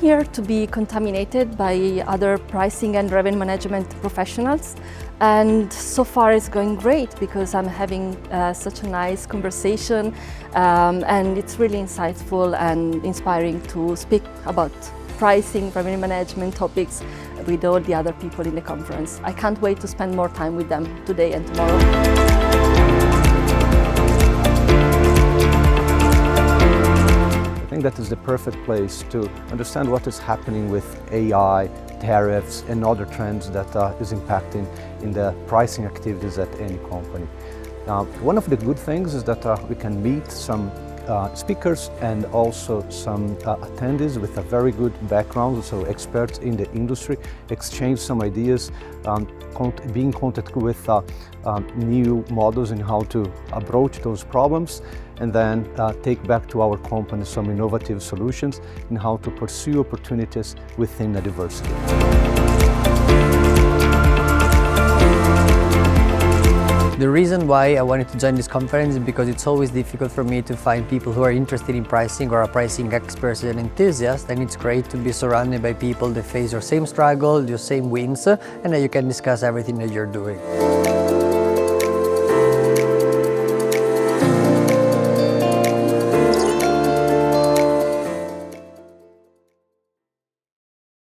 here to be contaminated by other pricing and revenue management professionals, and so far it's going great because I'm having such a nice conversation, and it's really insightful and inspiring to speak about pricing, revenue management topics with all the other people in the conference. I can't wait to spend more time with them today and tomorrow. I think that is the perfect place to understand what is happening with AI, tariffs and other trends that is impacting in the pricing activities at any company. One of the good things is that we can meet some speakers and also some attendees with a very good background, so experts in the industry, exchange some ideas, be in contact with new models in how to approach those problems, and then take back to our company some innovative solutions in how to pursue opportunities within the diversity. The reason why I wanted to join this conference is because it's always difficult for me to find people who are interested in pricing or are pricing experts and enthusiasts, and it's great to be surrounded by people that face your same struggle, your same wins, and that you can discuss everything that you're doing.